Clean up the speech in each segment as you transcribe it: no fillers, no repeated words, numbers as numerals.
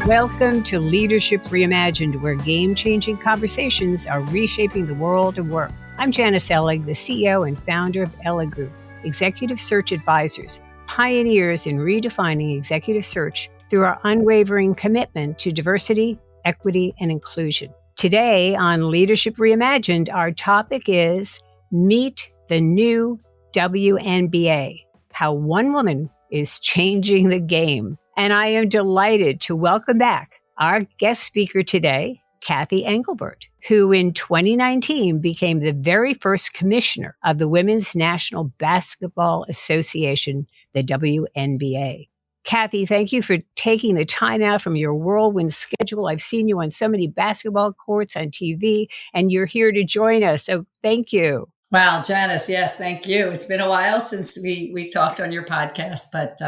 Welcome to Leadership Reimagined, where game-changing conversations are reshaping the world of work. I'm Janice, the CEO and founder of Ellig Group, executive search advisors, pioneers in redefining executive search through our unwavering commitment to diversity, equity, and inclusion. Today on Leadership Reimagined, our topic is Meet the New WNBA, how one woman is changing the game. And I am delighted to welcome back our guest speaker today, Cathy Engelbert, who in 2019 became the very first commissioner of the Women's National Basketball Association, the WNBA. Cathy, thank you for taking the time out from your whirlwind schedule. I've seen you on so many basketball courts on TV, and you're here to join us. So thank you. Wow, Janice, yes, thank you. It's been a while since we talked on your podcast, but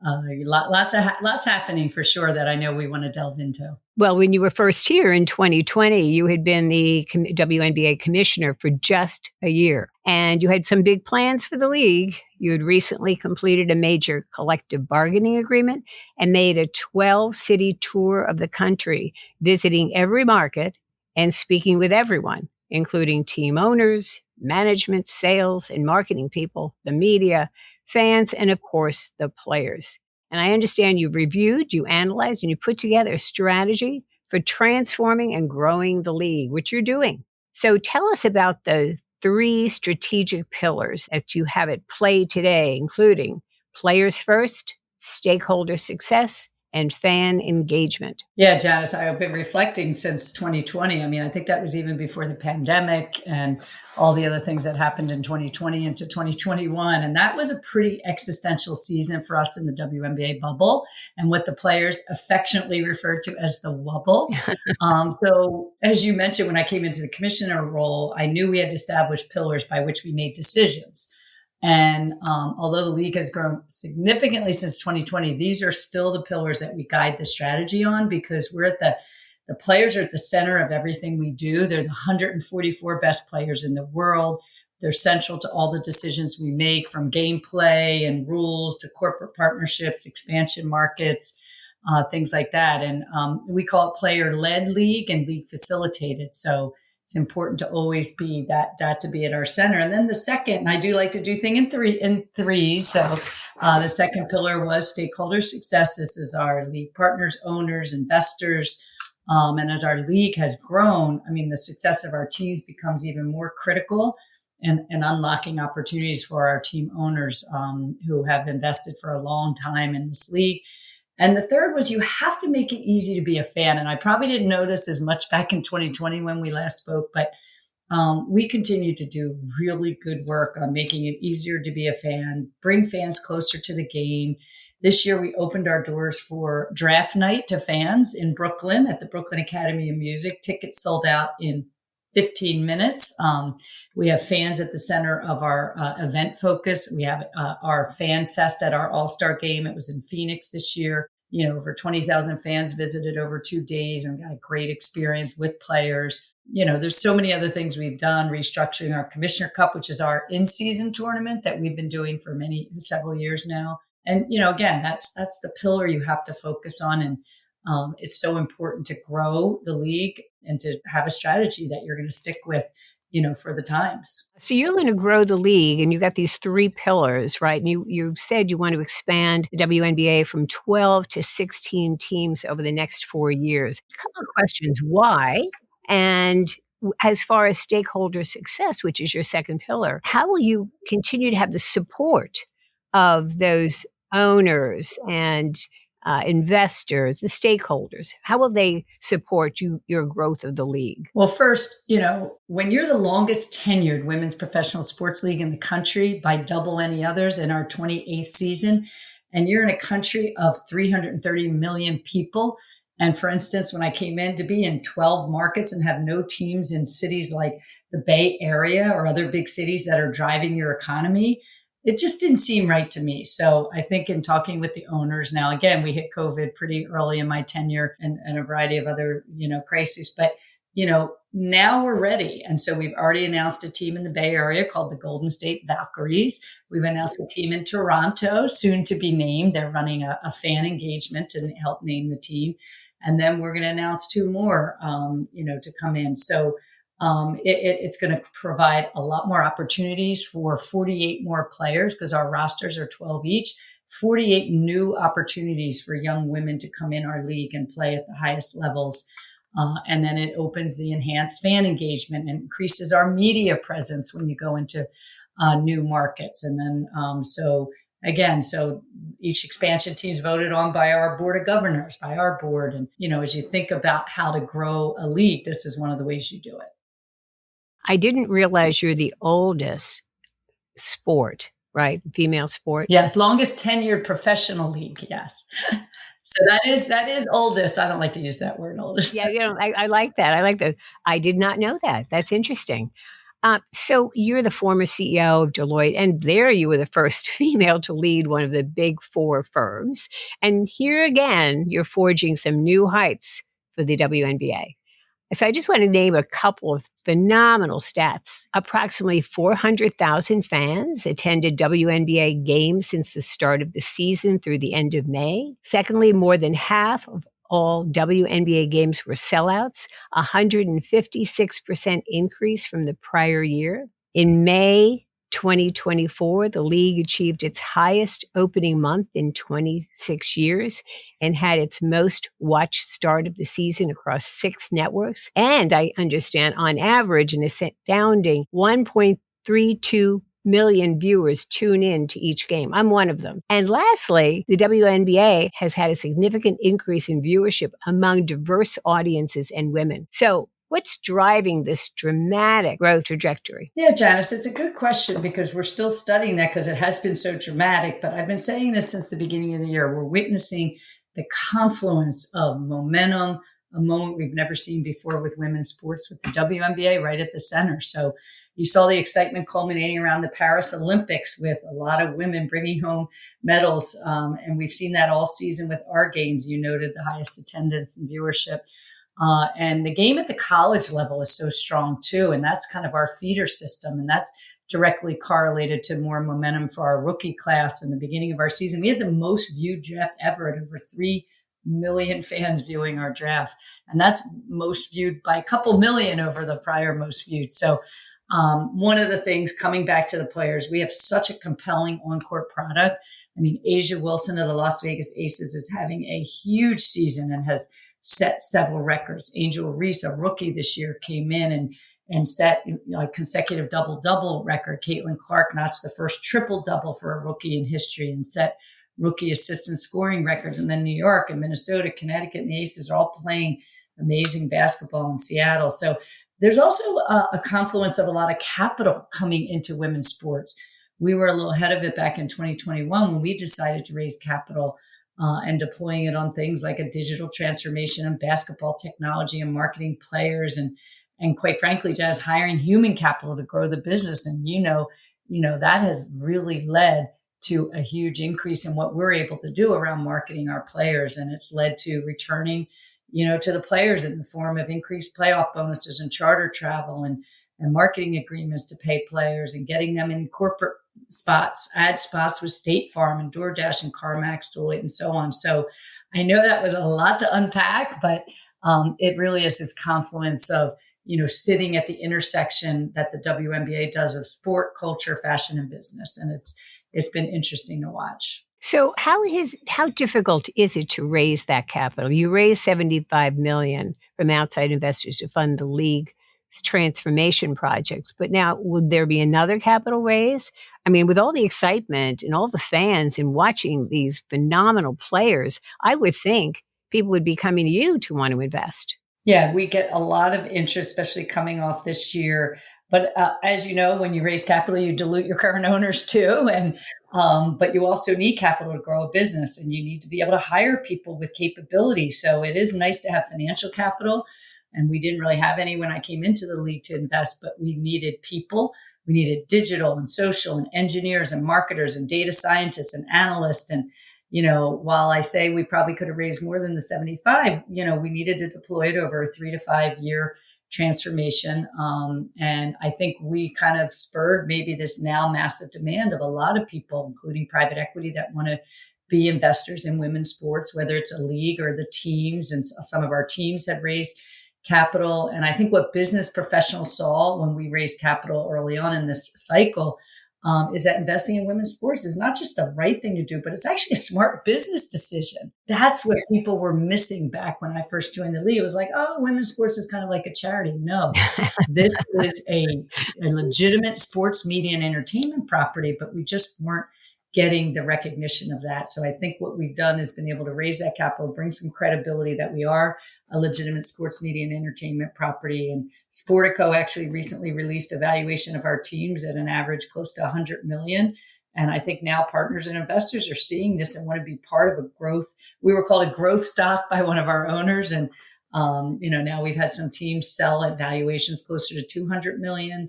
lots happening for sure that I know we want to delve into. Well, when you were first here in 2020, you had been the WNBA commissioner for just a year, and you had some big plans for the league. You had recently completed a major collective bargaining agreement and made a 12-city tour of the country, visiting every market and speaking with everyone, including team owners, management, sales, and marketing people, the media, fans, and of course, the players. And I understand you've reviewed, you analyzed, and you put together a strategy for transforming and growing the league, which you're doing. So tell us about the 3 strategic pillars that you have at play today, including players first, stakeholder success, and fan engagement. Yeah, Janice, I've been reflecting since 2020. I mean, I think that was even before the pandemic and all the other things that happened in 2020 into 2021. And that was a pretty existential season for us in the WNBA bubble and what the players affectionately referred to as the wubble. So as you mentioned, when I came into the commissioner role, I knew we had to establish pillars by which we made decisions. And although the league has grown significantly since 2020, these are still the pillars that we guide the strategy on, because we're at the players are at the center of everything we do. They're the 144 best players in the world. They're central to all the decisions we make, from gameplay and rules to corporate partnerships, expansion markets, things like that. And we call it player-led league and league facilitated. So it's important to always be that to be at our center. And then the second, and I do like to do things in threes. So the second pillar was stakeholder success. This is our league partners, owners, investors. And as our league has grown, I mean, the success of our teams becomes even more critical and unlocking opportunities for our team owners who have invested for a long time in this league. And the third was you have to make it easy to be a fan. And I probably didn't know this as much back in 2020 when we last spoke, but we continue to do really good work on making it easier to be a fan, bring fans closer to the game. This year, we opened our doors for draft night to fans in Brooklyn at the Brooklyn Academy of Music. Tickets sold out in 15 minutes. We have fans at the center of our event focus. We have our fan fest at our All-Star game. It was in Phoenix this year. You know, over 20,000 fans visited over 2 days and got a great experience with players. You know, there's so many other things we've done, restructuring our Commissioner Cup, which is our in-season tournament that we've been doing for several years now. And, you know, again, that's the pillar you have to focus on. And it's so important to grow the league and to have a strategy that you're going to stick with, you know, for the times. So you're going to grow the league, and you got these 3 pillars, right? And you said you want to expand the WNBA from 12 to 16 teams over the next 4 years. A couple of questions. Why? And as far as stakeholder success, which is your second pillar, how will you continue to have the support of those owners and investors, the stakeholders? How will they support your growth of the league? Well, first, you know, when you're the longest tenured women's professional sports league in the country by double any others in our 28th season, and you're in a country of 330 million people. And for instance, when I came in, to be in 12 markets and have no teams in cities like the Bay Area or other big cities that are driving your economy, it just didn't seem right to me. So I think in talking with the owners now, again, we hit COVID pretty early in my tenure and a variety of other, you know, crises, but, you know, now we're ready. And so we've already announced a team in the Bay Area called the Golden State Valkyries. We've announced a team in Toronto, soon to be named. They're running a fan engagement to help name the team. And then we're going to announce two more, to come in. So it's going to provide a lot more opportunities for 48 more players because our rosters are 12 each. 48 new opportunities for young women to come in our league and play at the highest levels. And then it opens the enhanced fan engagement and increases our media presence when you go into new markets. And then so each expansion team is voted on by our board of governors, by our board. And, as you think about how to grow a league, this is one of the ways you do it. I didn't realize you're the oldest sport, right? Female sport. Yes, longest tenured professional league. Yes. So that is oldest. I don't like to use that word, oldest. Yeah, I like that. I like that. I did not know that. That's interesting. So you're the former CEO of Deloitte, and there you were the first female to lead one of the big four firms. And here again, you're forging some new heights for the WNBA. So I just want to name a couple of phenomenal stats. Approximately 400,000 fans attended WNBA games since the start of the season through the end of May. Secondly, more than half of all WNBA games were sellouts, a 156% increase from the prior year. In May 2024, the league achieved its highest opening month in 26 years and had its most watched start of the season across 6 networks. And I understand, on average, an astounding 1.32 million viewers tune in to each game. I'm one of them. And lastly, the WNBA has had a significant increase in viewership among diverse audiences and women. So what's driving this dramatic growth trajectory? Yeah, Janice, it's a good question because we're still studying that because it has been so dramatic. But I've been saying this since the beginning of the year. We're witnessing the confluence of momentum, a moment we've never seen before with women's sports, with the WNBA right at the center. So you saw the excitement culminating around the Paris Olympics with a lot of women bringing home medals. And we've seen that all season with our games. You noted the highest attendance and viewership. And the game at the college level is so strong too. And that's kind of our feeder system. And that's directly correlated to more momentum for our rookie class in the beginning of our season. We had the most viewed draft ever at over 3 million fans viewing our draft. And that's most viewed by a couple million over the prior most viewed. So one of the things, coming back to the players, we have such a compelling on-court product. I mean, Asia Wilson of the Las Vegas Aces is having a huge season and has set several records. Angel Reese, a rookie this year, came in and set a consecutive double-double record. Caitlin Clark notched the first triple-double for a rookie in history and set rookie assists and scoring records. And then New York and Minnesota, Connecticut, and the Aces are all playing amazing basketball in Seattle. So there's also a confluence of a lot of capital coming into women's sports. We were a little ahead of it back in 2021 when we decided to raise capital and deploying it on things like a digital transformation and basketball technology and marketing players and quite frankly, just hiring human capital to grow the business. And that has really led to a huge increase in what we're able to do around marketing our players, and it's led to returning to the players in the form of increased playoff bonuses and charter travel and marketing agreements to pay players and getting them in corporate spots, ad spots with State Farm and DoorDash and CarMax, Deloitte, and so on. So I know that was a lot to unpack, but it really is this confluence of, sitting at the intersection that the WNBA does of sport, culture, fashion, and business. And it's been interesting to watch. So how difficult is it to raise that capital? You raised $75 million from outside investors to fund the league's transformation projects, but now would there be another capital raise? I mean, with all the excitement and all the fans and watching these phenomenal players, I would think people would be coming to you to want to invest. Yeah, we get a lot of interest, especially coming off this year. But as you know, when you raise capital, you dilute your current owners too. And but you also need capital to grow a business, and you need to be able to hire people with capability. So it is nice to have financial capital. And we didn't really have any when I came into the league to invest, but we needed people. We needed digital and social and engineers and marketers and data scientists and analysts. And, while I say we probably could have raised more than the 75, we needed to deploy it over a 3 to 5 year transformation. And I think we kind of spurred maybe this now massive demand of a lot of people, including private equity, that want to be investors in women's sports, whether it's a league or the teams. And some of our teams have raised capital. And I think what business professionals saw when we raised capital early on in this cycle is that investing in women's sports is not just the right thing to do, but it's actually a smart business decision. That's what people were missing back when I first joined the league. It was like, oh, women's sports is kind of like a charity. No, this is a legitimate sports media and entertainment property, but we just weren't getting the recognition of that. So I think what we've done is been able to raise that capital, bring some credibility that we are a legitimate sports media and entertainment property. And Sportico actually recently released a valuation of our teams at an average close to 100 million. And I think now partners and investors are seeing this and want to be part of a growth. We were called a growth stock by one of our owners. And, now we've had some teams sell at valuations closer to 200 million.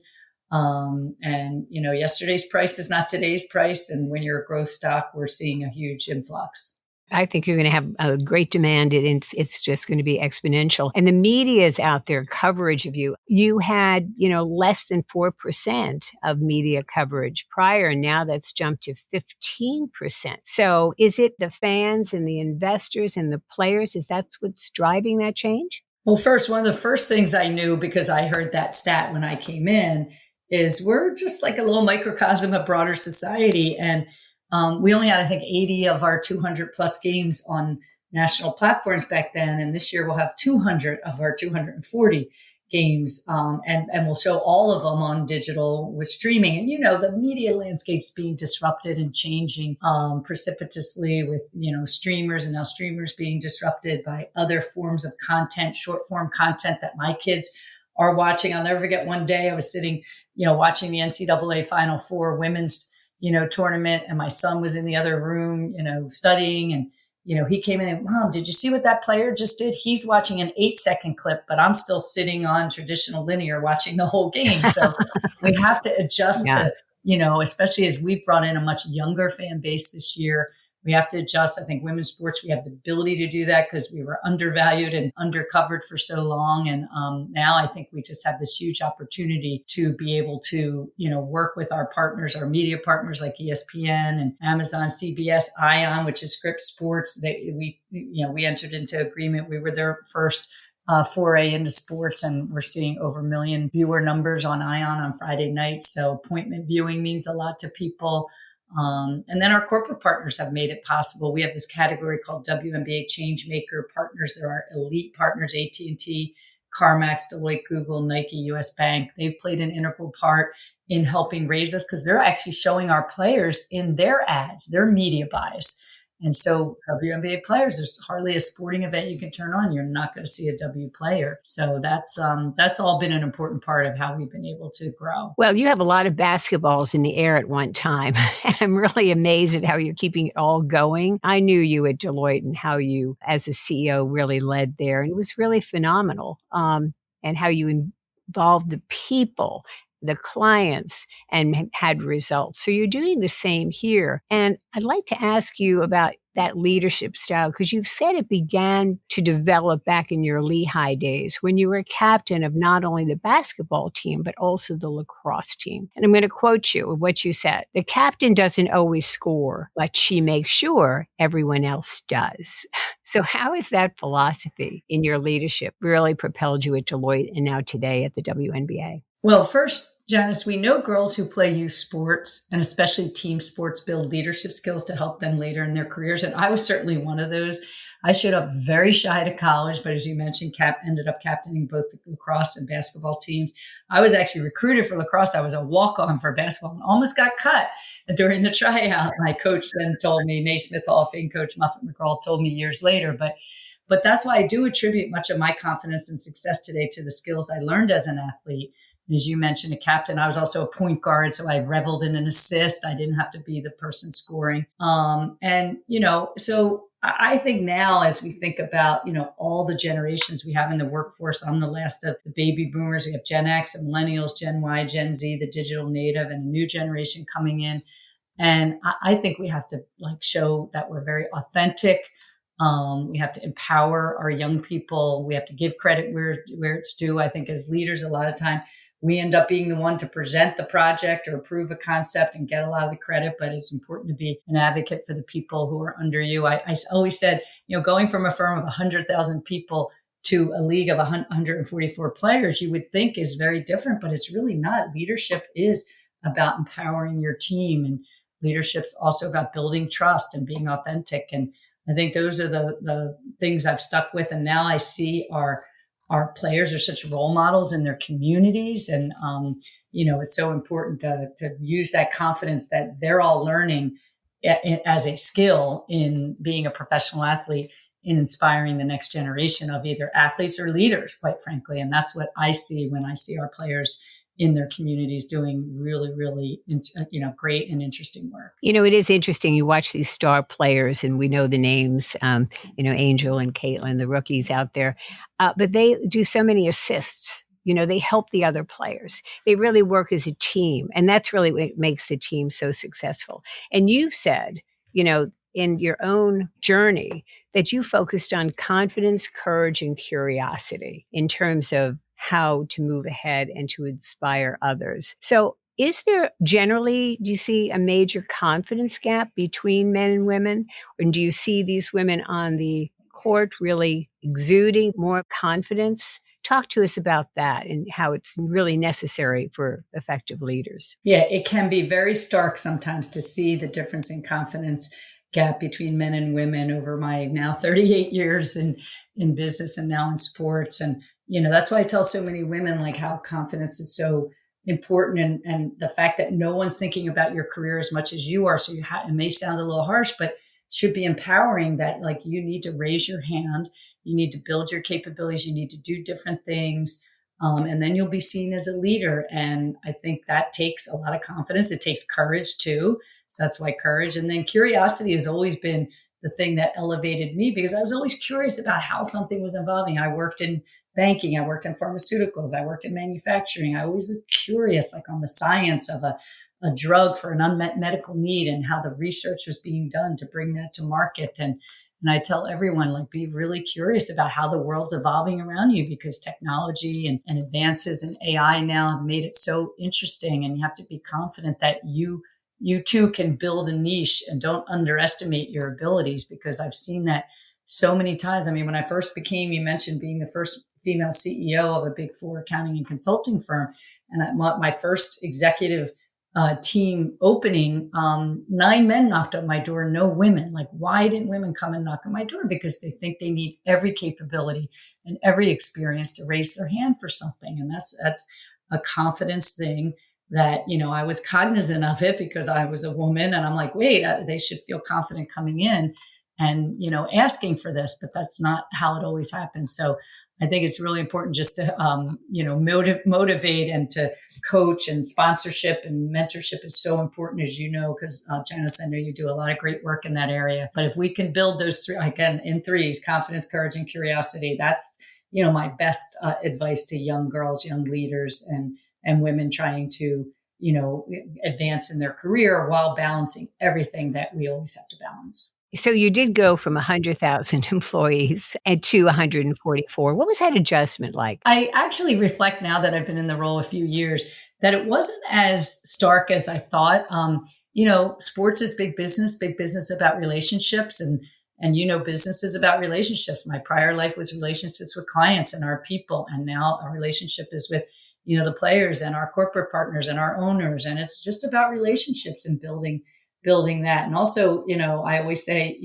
Yesterday's price is not today's price. And when you're a growth stock, we're seeing a huge influx. I think you're going to have a great demand, and it's just going to be exponential. And the media is out there, coverage of you. You had, less than 4% of media coverage prior, and now that's jumped to 15%. So is it the fans and the investors and the players? Is that what's driving that change? Well, first, one of the first things I knew, because I heard that stat when I came in, is we're just like a little microcosm of broader society. And we only had, I think, 80 of our 200 plus games on national platforms back then. And this year we'll have 200 of our 240 games. And we'll show all of them on digital with streaming. And, the media landscape's being disrupted and changing precipitously with, streamers, and now streamers being disrupted by other forms of content, short form content that my kids are watching. I'll never forget one day I was sitting, watching the NCAA Final Four women's tournament. And my son was in the other room, studying. And, he came in and, Mom, did you see what that player just did? He's watching an 8-second clip, but I'm still sitting on traditional linear watching the whole game. So we have to adjust to, especially as we've brought in a much younger fan base this year. We have to adjust. I think women's sports, we have the ability to do that because we were undervalued and undercovered for so long. And now I think we just have this huge opportunity to be able to, work with our partners, our media partners like ESPN and Amazon, CBS, ION, which is Script Sports. We entered into agreement. We were their first foray into sports, and we're seeing over 1 million viewer numbers on ION on Friday nights. So appointment viewing means a lot to people. And then our corporate partners have made it possible. We have this category called WNBA Changemaker Partners. There are elite partners, AT&T, CarMax, Deloitte, Google, Nike, US Bank. They've played an integral part in helping raise us because they're actually showing our players in their ads, their media buys. And so WNBA players, there's hardly a sporting event you can turn on. You're not going to see a W player. So that's all been an important part of how we've been able to grow. Well, you have a lot of basketballs in the air at one time. And I'm really amazed at how you're keeping it all going. I knew you at Deloitte and how you, as a CEO, really led there. And it was really phenomenal. And how you involved the people, the clients, and had results. So you're doing the same here. And I'd like to ask you about that leadership style, because you've said it began to develop back in your Lehigh days when you were captain of not only the basketball team, but also the lacrosse team. And I'm going to quote you with what you said. The captain doesn't always score, but she makes sure everyone else does. So how has that philosophy in your leadership really propelled you at Deloitte and now today at the WNBA? Well, first, Janice, we know girls who play youth sports and especially team sports build leadership skills to help them later in their careers. And I was certainly one of those. I showed up very shy to college, but as you mentioned, ended up captaining both the lacrosse and basketball teams. I was actually recruited for lacrosse. I was a walk-on for basketball and almost got cut during the tryout. My coach then told me, Naismith Hall of Fame coach Muffet McGraw told me years later, but that's why I do attribute much of my confidence and success today to the skills I learned as an athlete. As you mentioned, a captain, I was also a point guard, so I reveled in an assist. I didn't have to be the person scoring. So I think now as we think about, all the generations we have in the workforce, I'm the last of the baby boomers. We have Gen X and millennials, Gen Y, Gen Z, the digital native, and a new generation coming in. And I think we have to show that we're very authentic. We have to empower our young people. We have to give credit where it's due. I think as leaders, a lot of time, we end up being the one to present the project or approve a concept and get a lot of the credit, but it's important to be an advocate for the people who are under you. I always said, going from a firm of 100,000 people to a league of 144 players, you would think is very different, but it's really not. Leadership is about empowering your team, and leadership's also about building trust and being authentic. And I think those are the things I've stuck with. And now I see our players are such role models in their communities. And, it's so important to use that confidence that they're all learning as a skill in being a professional athlete, in inspiring the next generation of either athletes or leaders, quite frankly. And that's what I see when I see our players in their communities doing really, really, great and interesting work. It is interesting. You watch these star players, and we know the names, Angel and Caitlin, the rookies out there, but they do so many assists. They help the other players. They really work as a team, and that's really what makes the team so successful. And you said, in your own journey, that you focused on confidence, courage, and curiosity in terms of how to move ahead and to inspire others. So is there generally, do you see a major confidence gap between men and women? Or do you see these women on the court really exuding more confidence? Talk to us about that and how it's really necessary for effective leaders. Yeah, it can be very stark sometimes to see the difference in confidence gap between men and women over my now 38 years in business and now in sports. And that's why I tell so many women like how confidence is so important, and the fact that no one's thinking about your career as much as you are. So it may sound a little harsh, but it should be empowering that like you need to raise your hand, you need to build your capabilities, you need to do different things. And then you'll be seen as a leader. And I think that takes a lot of confidence. It takes courage too. So that's why courage. And then curiosity has always been the thing that elevated me, because I was always curious about how something was evolving. I worked in banking, I worked in pharmaceuticals, I worked in manufacturing. I always was curious, like on the science of a drug for an unmet medical need and how the research was being done to bring that to market. And I tell everyone, like, be really curious about how the world's evolving around you, because technology and advances in AI now have made it so interesting. And you have to be confident that you too can build a niche, and don't underestimate your abilities, because I've seen that so many times. I mean, when I first became, you mentioned being the first female CEO of a Big Four accounting and consulting firm. And my first executive team opening, 9 men knocked on my door, no women. Like, why didn't women come and knock on my door? Because they think they need every capability and every experience to raise their hand for something. And that's a confidence thing that, I was cognizant of it because I was a woman, and I'm like, wait, they should feel confident coming in and, asking for this, but that's not how it always happens. So I think it's really important just to, motivate and to coach, and sponsorship and mentorship is so important, as you know, because Janice, I know you do a lot of great work in that area. But if we can build those three, again, in threes: confidence, courage, and curiosity, that's, my best advice to young girls, young leaders, and women trying to, advance in their career while balancing everything that we always have to balance. So you did go from 100,000 employees and to 144. What was that adjustment like? I actually reflect now that I've been in the role a few years that it wasn't as stark as I thought. Sports is big business about relationships, and business is about relationships. My prior life was relationships with clients and our people, and now our relationship is with the players and our corporate partners and our owners, and it's just about relationships and building that. And also, I always say,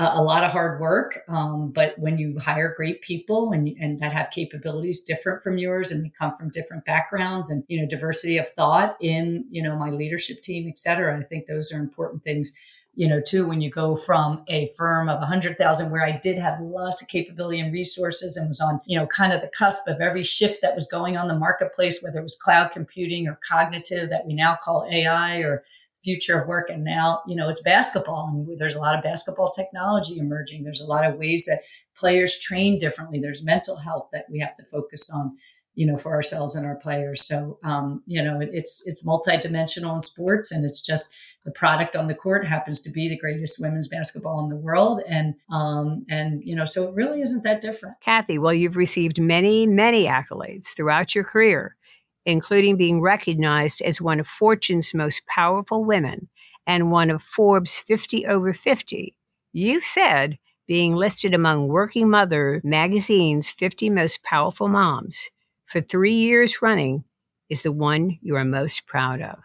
a lot of hard work. But when you hire great people and that have capabilities different from yours, and they come from different backgrounds, and, diversity of thought in, my leadership team, et cetera, I think those are important things, too, when you go from a firm of 100,000, where I did have lots of capability and resources and was on, kind of the cusp of every shift that was going on in the marketplace, whether it was cloud computing or cognitive that we now call AI, or future of work. And now, it's basketball, and there's a lot of basketball technology emerging. There's a lot of ways that players train differently. There's mental health that we have to focus on, for ourselves and our players. So, it's multidimensional in sports, and it's just the product on the court happens to be the greatest women's basketball in the world. So it really isn't that different. Cathy, well, you've received many, many accolades throughout your career, including being recognized as one of Fortune's most powerful women and one of Forbes 50 over 50. You've said being listed among Working Mother magazine's 50 most powerful moms for 3 years running is the one you are most proud of.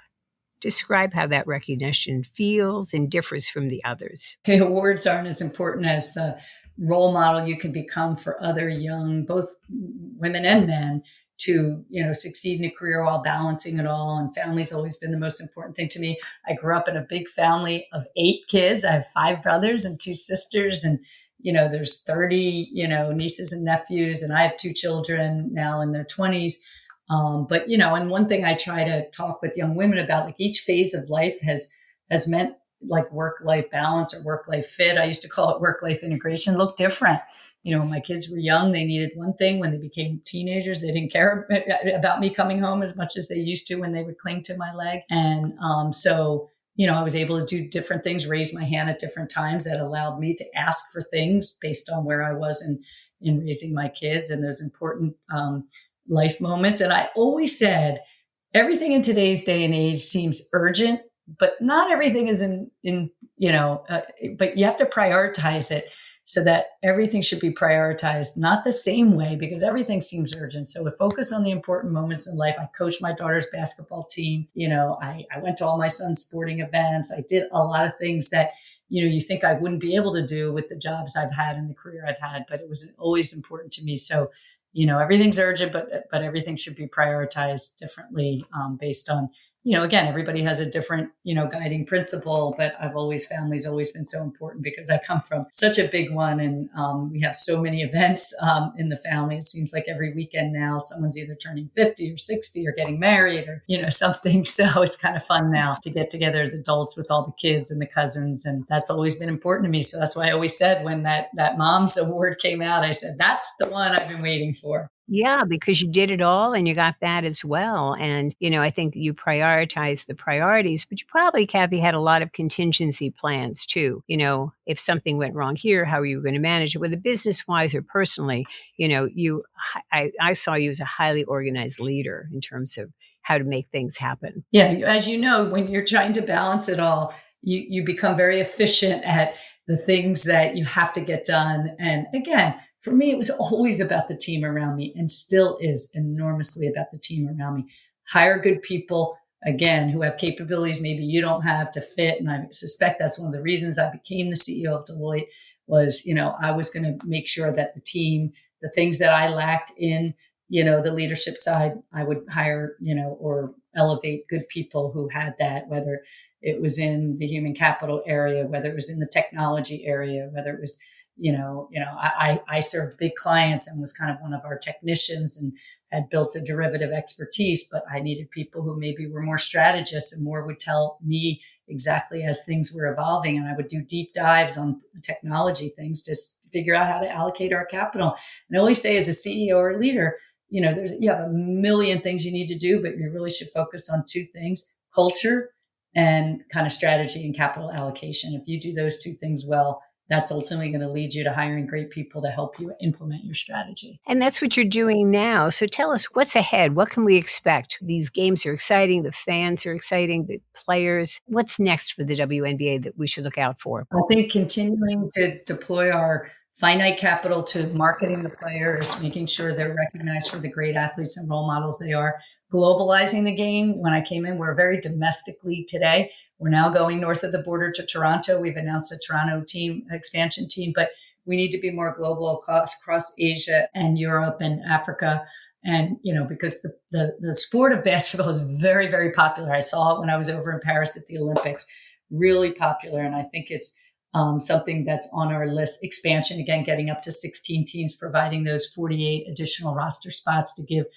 Describe how that recognition feels and differs from the others. Okay, awards aren't as important as the role model you can become for other young, both women and men, to succeed in a career while balancing it all. And family's always been the most important thing to me. I grew up in a big family of 8 kids. I have 5 brothers and 2 sisters, and there's 30 nieces and nephews, and I have 2 children now in their 20s. And one thing I try to talk with young women about, like, each phase of life has meant like work-life balance or work-life fit. I used to call it work-life integration. Look different. When my kids were young, they needed one thing. When they became teenagers, they didn't care about me coming home as much as they used to when they would cling to my leg. And I was able to do different things, raise my hand at different times that allowed me to ask for things based on where I was in raising my kids and those important life moments. And I always said, everything in today's day and age seems urgent, but not everything is but you have to prioritize it so that everything should be prioritized, not the same way, because everything seems urgent. So we focus on the important moments in life. I coached my daughter's basketball team. I went to all my son's sporting events. I did a lot of things that, you think I wouldn't be able to do with the jobs I've had and the career I've had, but it was always important to me. So, everything's urgent, but everything should be prioritized differently based on, again, everybody has a different, guiding principle, but family's always been so important because I come from such a big one, and we have so many events in the family. It seems like every weekend now someone's either turning 50 or 60 or getting married or, something. So it's kind of fun now to get together as adults with all the kids and the cousins. And that's always been important to me. So that's why I always said when that Mom's Award came out, I said, that's the one I've been waiting for. Yeah, because you did it all and you got that as well. And, I think you prioritized the priorities, but you probably, Cathy, had a lot of contingency plans too. If something went wrong here, how are you going to manage it, whether business wise or personally? I saw you as a highly organized leader in terms of how to make things happen. Yeah. As you know, when you're trying to balance it all, you become very efficient at the things that you have to get done. And again, for me, it was always about the team around me, and still is enormously about the team around me. Hire good people, again, who have capabilities maybe you don't have to fit. And I suspect that's one of the reasons I became the CEO of Deloitte was, I was going to make sure that the team, the things that I lacked in, the leadership side, I would hire, or elevate good people who had that, whether it was in the human capital area, whether it was in the technology area, whether it was I served big clients and was kind of one of our technicians and had built a derivative expertise, but I needed people who maybe were more strategists and more would tell me exactly as things were evolving. And I would do deep dives on technology things to figure out how to allocate our capital. And I always say, as a CEO or a leader, you have a million things you need to do, but you really should focus on 2 things: culture and kind of strategy and capital allocation. If you do those 2 things well, that's ultimately going to lead you to hiring great people to help you implement your strategy. And that's what you're doing now. So tell us what's ahead. What can we expect? These games are exciting. The fans are exciting. The players. What's next for the WNBA that we should look out for? I think continuing to deploy our finite capital to marketing the players, making sure they're recognized for the great athletes and role models they are, globalizing the game. When I came in, we're very domestic league today. We're now going north of the border to Toronto. We've announced a Toronto expansion team, but we need to be more global across Asia and Europe and Africa. And, because the sport of basketball is very, very popular. I saw it when I was over in Paris at the Olympics, really popular. And I think it's something that's on our list. Expansion, again, getting up to 16 teams, providing those 48 additional roster spots to give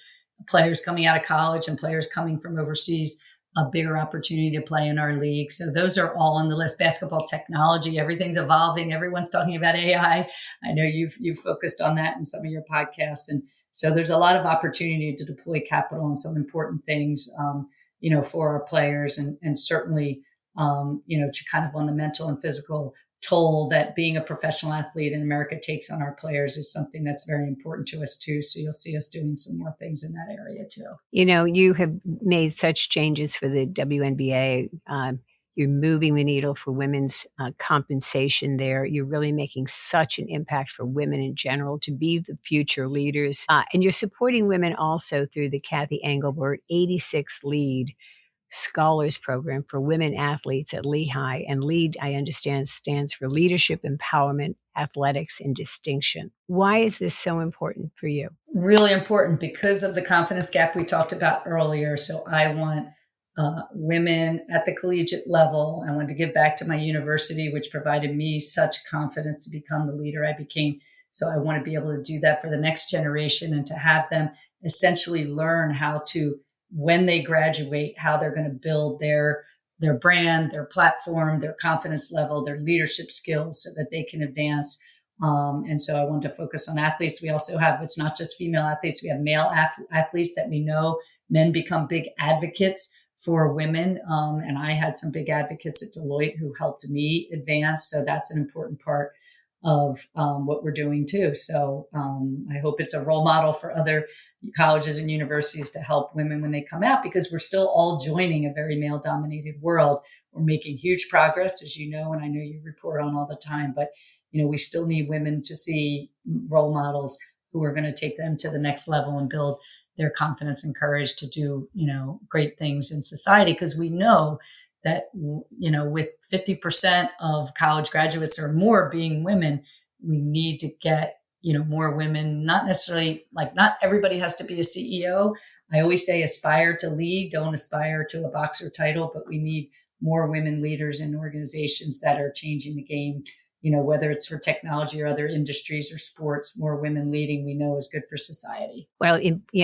players coming out of college and players coming from overseas a bigger opportunity to play in our league. So those are all on the list. Basketball technology, everything's evolving. Everyone's talking about AI. I know you've focused on that in some of your podcasts. And So there's a lot of opportunity to deploy capital on some important things, for our players, and certainly, to kind of on the mental and physical toll that being a professional athlete in America takes on our players is something that's very important to us too. So you'll see us doing some more things in that area too. You have made such changes for the WNBA. You're moving the needle for women's compensation there. You're really making such an impact for women in general to be the future leaders. And you're supporting women also through the Cathy Engelbert 86 Lead Scholars Program for women athletes at Lehigh. And LEAD, I understand, stands for Leadership, Empowerment, Athletics, and Distinction. Why is this so important for you? Really important because of the confidence gap we talked about earlier. So I want women at the collegiate level. I wanted to give back to my university, which provided me such confidence to become the leader I became. So I want to be able to do that for the next generation and to have them essentially learn how to, when they graduate, how they're going to build their brand, their platform, their confidence level, their leadership skills so that they can advance. And so I want to focus on athletes. We also have, it's not just female athletes, we have male athletes that we know men become big advocates for women. And I had some big advocates at Deloitte who helped me advance. So that's an important part of what we're doing too. So I hope it's a role model for other colleges and universities to help women when they come out, because we're still all joining a very male dominated world. We're making huge progress, as you know, and I know you report on all the time, but we still need women to see role models who are going to take them to the next level and build their confidence and courage to do, great things in society. Because we know that, with 50% of college graduates or more being women, we need to get, more women, not necessarily not everybody has to be a CEO. I always say aspire to lead, don't aspire to a boxer title, but we need more women leaders in organizations that are changing the game. Whether it's for technology or other industries or sports, more women leading, we know is good for society. Well,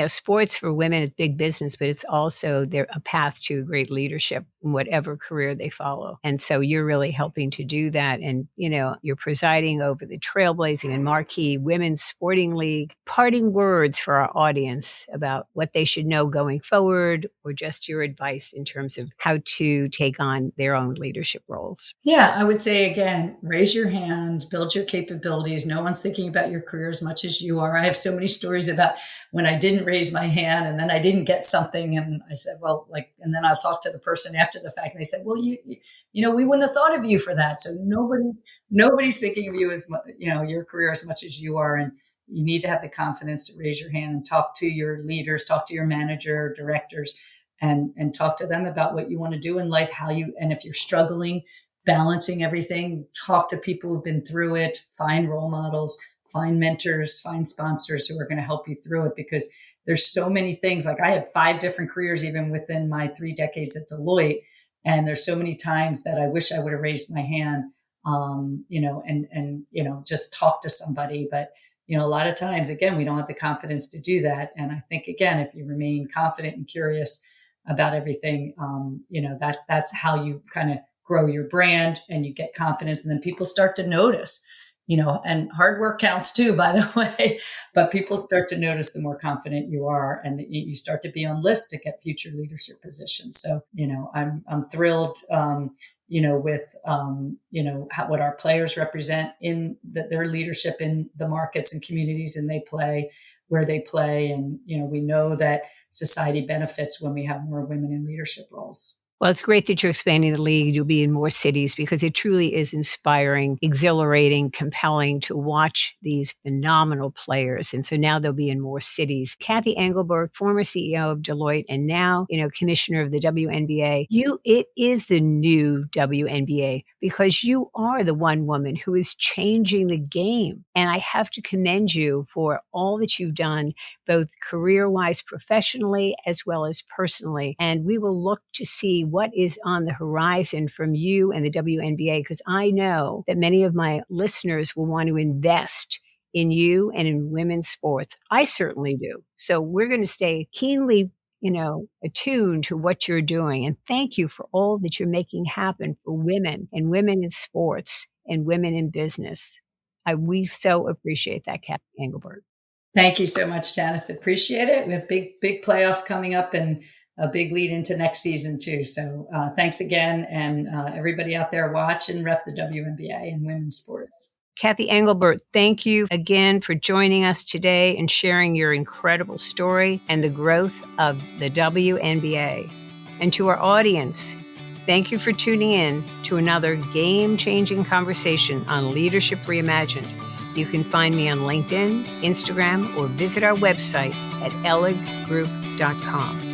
sports for women is big business, but it's also a path to great leadership in whatever career they follow. And so you're really helping to do that. And, you're presiding over the trailblazing and marquee women's sporting league. Parting words for our audience about what they should know going forward, or just your advice in terms of how to take on their own leadership roles. Yeah, I would say, again, raise your hand, build your capabilities. No one's thinking about your career as much as you are. I have so many stories about when I didn't raise my hand and then I didn't get something. And I said, well, and then I'll talk to the person after the fact. And they said, well, we wouldn't have thought of you for that. So nobody's thinking of you as much, your career as much as you are. And you need to have the confidence to raise your hand and talk to your leaders, talk to your manager, directors, and talk to them about what you want to do in life, and if you're struggling, balancing everything, talk to people who've been through it, find role models, find mentors, find sponsors who are going to help you through it, because there's so many things. I had 5 different careers, even within my 3 decades at Deloitte. And there's so many times that I wish I would have raised my hand, and just talk to somebody. But, a lot of times, again, we don't have the confidence to do that. And I think, again, if you remain confident and curious about everything, that's how you kind of grow your brand and you get confidence, and then people start to notice, and hard work counts too, by the way, but people start to notice the more confident you are, and you start to be on lists to get future leadership positions. So, I'm thrilled, with, what our players represent in their leadership in the markets and communities where they play. And, we know that society benefits when we have more women in leadership roles. Well, it's great that you're expanding the league. You'll be in more cities, because it truly is inspiring, exhilarating, compelling to watch these phenomenal players. And so now they'll be in more cities. Cathy Engelbert, former CEO of Deloitte, and now, commissioner of the WNBA. It is the new WNBA, because you are the one woman who is changing the game. And I have to commend you for all that you've done, both career-wise, professionally, as well as personally. And we will look to see what is on the horizon from you and the WNBA, because I know that many of my listeners will want to invest in you and in women's sports. I certainly do. So we're going to stay keenly, attuned to what you're doing. And thank you for all that you're making happen for women and women in sports and women in business. We so appreciate that, Cathy Engelbert. Thank you so much, Janice. Appreciate it. With big playoffs coming up and a big lead into next season too. So thanks again, and everybody out there, watch and rep the WNBA and women's sports. Cathy Engelbert, thank you again for joining us today and sharing your incredible story and the growth of the WNBA. And to our audience, thank you for tuning in to another game-changing conversation on Leadership Reimagined. You can find me on LinkedIn, Instagram, or visit our website at elliggroup.com.